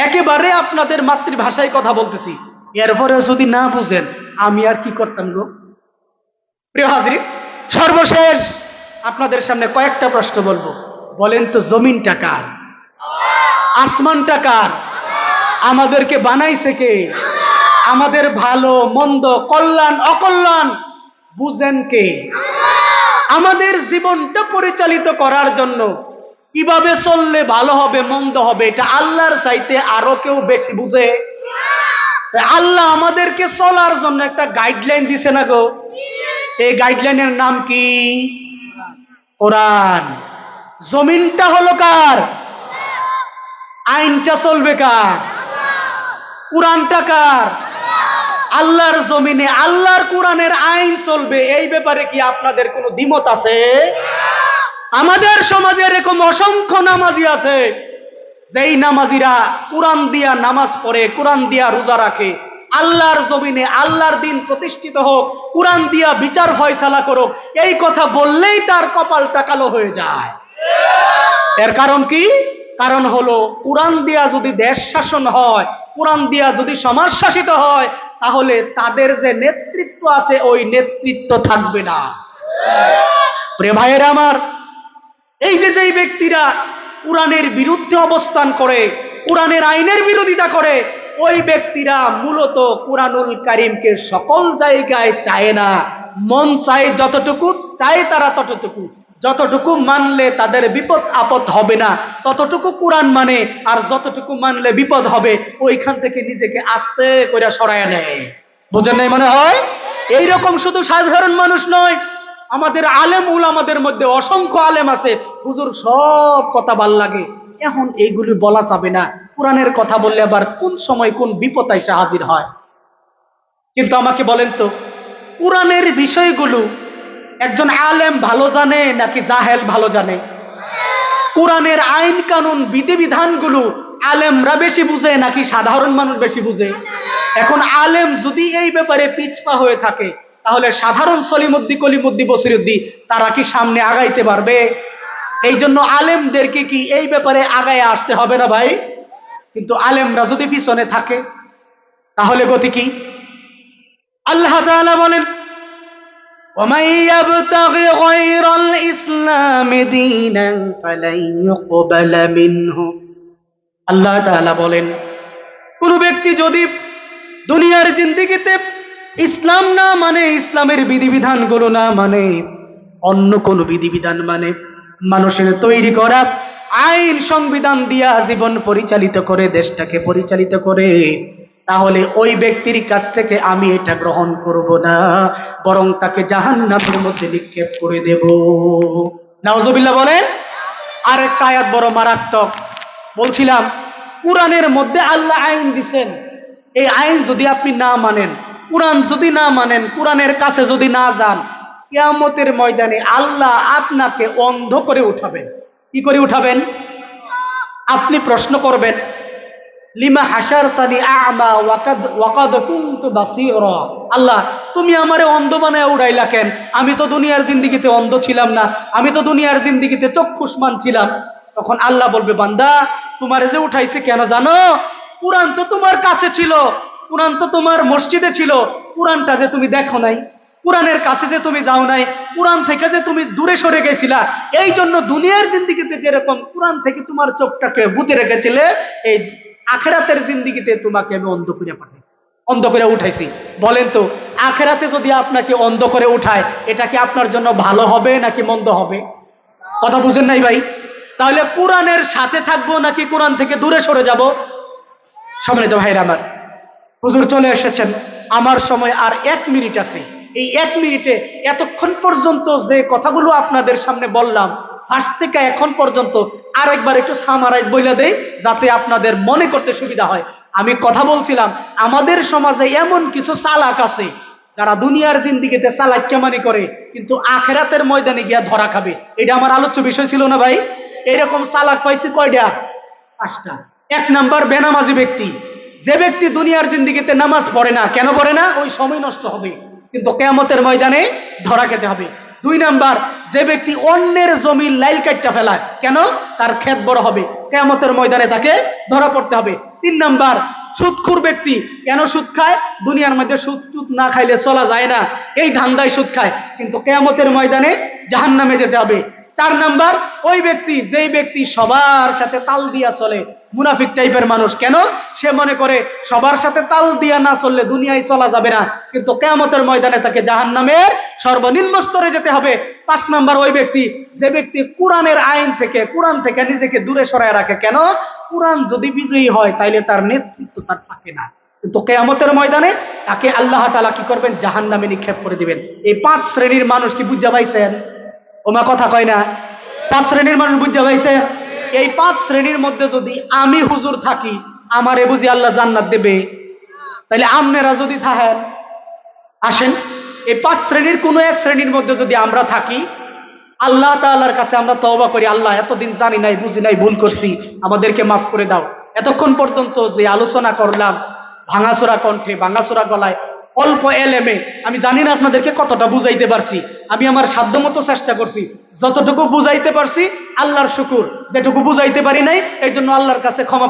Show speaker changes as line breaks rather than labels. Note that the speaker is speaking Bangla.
একেবারে আপনাদের মাতৃভাষায় কথা বলতেছি, এরপরে যদি না বুঝেন আমি আর কি করতাম গো। প্রিয় হাজরিন, সর্বশেষ আপনাদের সামনে কয়েকটা প্রশ্ন বলবো। বলেন তো, জমিনটা কার? আসমানটা কার? আমাদেরকে বানাইছে কে? আমাদের ভালো মন্দ, কল্যাণ অকল্যাণ বুঝেন কে? আমাদের জীবনটা পরিচালিত করার জন্য কিভাবে চললে ভালো হবে মন্দ হবে, এটা আল্লাহর চাইতে আরো কেউ বেশি বুঝে? আল্লাহ আমাদেরকে চলার জন্য একটা গাইডলাইন দিছে না গো? এই গাইডলাইনের নাম কি? কোরআন। জমিনটা হলো কার? আইনটা চলবে কার? কোরআনটা কার? আল্লাহর জমিনে আল্লাহর কোরআনের আইন চলবে। এই ব্যাপারে কি আপনাদের কোনো দ্বিমত আছে? আমাদের সমাজে এরকম অসংখ্য নামাজি আছে, যেই নামাজিরা কোরআন দিয়া নামাজ পড়ে, কোরআন দিয়া রোজা রাখে, আল্লাহর জমিনে আল্লাহর দিন প্রতিষ্ঠিত হোক, কোরআন দিয়া বিচার ফয়সালা করুক, এই কথা বললেই তার কপালটা কালো হয়ে যায়। এর কারণ কি? কারণ হলো, কোরআন দিয়া যদি দেশ শাসন হয়, কোরআন দিয়া যদি সমাজ শাসিত হয়, তাহলে তাদের যে নেতৃত্ব আছে ওই নেতৃত্ব থাকবে না। প্রিয় ভাইয়েরা আমার, এই যে যেই ব্যক্তিরা কোরআনের বিরুদ্ধে অবস্থান করে, কোরআনের আইনের বিরোধিতা করে, ওই ব্যক্তিরা মূলত কোরআনুল কারীমকে সকল জায়গায় চায় না। মন চায় যতটুকু, চায় তারা ততটুকু, যতটুকু মানলে তাদের বিপদ আপদ হবে না ততটুকু কোরআন মানে, আর যতটুকু মানলে বিপদ হবে ওইখান থেকে নিজেকে আস্তে করে সরায় নেয়। বুঝেন নাই মনে হয়? এইরকম শুধু সাধারণ মানুষ নয়, আমাদের আলেম উলামাদের মধ্যে অসংখ্য আলেম আছে, হুজুর সব কথা ভাল লাগে, এখন এইগুলি বলা যাবে না, কোরআনের কথা বললে আবার কোন সময় কোন বিপদ এসে হাজির হয়। কিন্তু আমাকে বলেন তো, কোরআনের বিষয়গুলো একজন আলেম ভালো জানে নাকি জাহেল ভালো জানে? কোরআনের আইন কানুন বিধিবিধানগুলো আলেমরা বেশি বুঝে নাকি সাধারণ মানুষ বেশি বুঝে? এখন আলেম যদি এই ব্যাপারে পিছপা হয়ে থাকে, তাহলে সাধারণ সলিমুদ্দি কলিমুদ্দি বসিরুদ্দি তারা কি সামনে আগাইতে পারবে? এই জন্য আলেমদেরকে কি এই ব্যাপারে আগায় আসতে হবে না ভাই? কিন্তু আলেমরা যদি পিছনে থাকে তাহলে গতি কি? আল্লাহ তাআলা বলেন, وَمَن يَبْتَغِ غَيْرَ الْإِسْلَامِ دِينًا فَلَن يُقْبَلَ مِنْهُ। আল্লাহ তাআলা বলেন, কোন ব্যক্তি যদি দুনিয়ার জিন্দেগিতে ইসলাম না মানে, ইসলামের বিধিবিধানগুলো না মানে, অন্য কোন বিধিবিধান মানে, মানুষের তৈরি করা আইন সংবিধান দিয়া জীবন পরিচালিত করে, দেশটাকে পরিচালিত করে, তাহলে ওই ব্যক্তির কাছ থেকে আমি এটা গ্রহণ করব না, বরং তাকে জাহান্নামের মধ্যে নিক্ষেপ করে দেব। নাউজুবিল্লাহ বলেন। আরেকটা আয়াত বড় মারাত্মক। বলছিলাম, কোরআনের মধ্যে আল্লাহ আইন দিছেন, এই আইন যদি আপনি না মানেন, কোরআন যদি না মানেন, কোরআনের কাছে যদি না যান, কিয়ামতের ময়দানে আল্লাহ আপনাকে অন্ধ করে উঠাবেন। কি করে উঠাবেন? আপনি প্রশ্ন করবেন, লিমা হাসারতানি আ'মা ওয়াকাদ কুনতু বাসীরা। আল্লাহ, তুমি আমারে অন্ধ বানায় উড়াইলা কেন? আমি তো দুনিয়ার জিন্দেগিতে অন্ধ ছিলাম না, আমি তো দুনিয়ার জিন্দেগিতে চক্ষুষ্মান ছিলাম। তখন আল্লাহ বলবে, বান্দা, তোমারে যে উঠাইছে কেন জানো? কোরআন তো তোমার কাছে ছিল, কোরআন তো তোমার মসজিদে ছিল, কোরআনটা যে তুমি দেখো নাই, কোরআনের কাছে যে তুমি যাও নাই, কোরআন থেকে যে তুমি দূরে সরে গেছিলা, এই জন্য দুনিয়ার জিন্দেগিতে যেরকম কোরআন থেকে তোমার চোখটাকে বুঝে রেখেছিলে, এই আখেরাতের জিন্দেগিতে তোমাকে আমি অন্ধ করে পাঠাইছি, অন্ধ করে উঠাইছি। বলেন তো, আখেরাতে যদি আপনাকে অন্ধ করে উঠায়, এটা কি আপনার জন্য ভালো হবে নাকি মন্দ হবে? কথা বুঝেন নাই ভাই? তাহলে কোরআনের সাথে থাকবো নাকি কোরআন থেকে দূরে সরে যাব? সম্মানিত ভাইরা আমার, হুজুর চলে এসেছেন, আমার সময় আর 1 মিনিট আছে। এই 1 মিনিটে এতক্ষণ পর্যন্ত যে কথাগুলো আপনাদের সামনে বললাম, ফার্স্ট থেকে এখন পর্যন্ত আরেকবার একটু সামারাইজ বইলা দেই, যাতে আপনাদের মনে করতে সুবিধা হয়। আমি কথা বলছিলাম, আমাদের সমাজে এমন কিছু চালাক আছে যারা দুনিয়ার জিন্দেগিতে চালাক কেমানি করে, কিন্তু আখেরাতের ময়দানে গিয়া ধরা খাবে। এটা আমার আলোচ্য বিষয় ছিল না ভাই? এরকম চালাক পাইছি কয়টা? 5টা। 1 নাম্বার, বেনামাজি ব্যক্তি। যে ব্যক্তি দুনিয়ার জিন্দেগিতে নামাজ পড়ে না, কেন পড়ে না? ওই সময় নষ্ট হবে, কিন্তু কিয়ামতের ময়দানে ধরা খেতে হবে। 2 নাম্বার, যে ব্যক্তি অন্যের জমি লাইল কাটটা ফেলায়, কেন? তার ক্ষেত বড় হবে, কিয়ামতের ময়দানে তাকে ধরা পড়তে হবে। 3 নাম্বার, সুদখোর ব্যক্তি। কেন সুদ খায়? দুনিয়ার মধ্যে সুদ না খাইলে চলা যায় না, এই ধান্দায় সুদ খায়, কিন্তু কিয়ামতের ময়দানে জাহান্নামে যেতে হবে। 4 নাম্বার, ওই ব্যক্তি যেই ব্যক্তি সবার সাথে তাল দিয়া চলে, মুনাফিক টাইপের মানুষ। কেন? সে মনে করে সবার সাথে তাল দিয়া না চললে দুনিয়ায় চলা যাবে না, কিন্তু কিয়ামতের ময়দানে তাকে জাহান্নামের সর্বনিম্ন স্তরে যেতে হবে। 5 নাম্বার, ওই ব্যক্তি যে ব্যক্তি কোরআনের আইন থেকে, কোরআন থেকে নিজেকে দূরে সরায় রাখে। কেন? কোরআন যদি বিজয়ী হয় তাইলে তার নেতৃত্ব তার থাকে না, কিন্তু কিয়ামতের ময়দানে তাকে আল্লাহ তাআলা কি করবেন? জাহান্নামে নিক্ষেপ করে দিবেন। এই 5 শ্রেণীর মানুষ কি বুঝা পাইছেন? ওমা কথা কয় না। 5 শ্রেণীর মানুষ বুঝা পাইছে? এই 5 শ্রেণীর মধ্যে যদি আমি হুজুর থাকি, আমারে বুঝি আল্লাহ জান্নাত দেবে? তাইলে আপনারা যদি থাকেন, আসেন এই 5 শ্রেণীর কোন এক শ্রেণীর মধ্যে যদি আমরা থাকি, আল্লাহ তাআলার কাছে আমরা তওবা করি, আল্লাহ এতদিন জানি নাই, বুঝি নাই, ভুল করছি, আমাদেরকে মাফ করে দাও। এতক্ষণ পর্যন্ত যে আলোচনা করলাম ভাঙাচোরা কণ্ঠে, ভাঙাচোরা গলায়, অল্প এলেমে, আমি জানি না আপনাদেরকে কতটা বুঝাইতে পারছি। আমি আমার সাধ্যমতো চেষ্টা করছি, যতটুকু বুঝাইতে পারছি আল্লাহর শুকুর, যেটুকু বুঝাইতে পারি নাই এই জন্য আল্লাহর কাছে ক্ষমা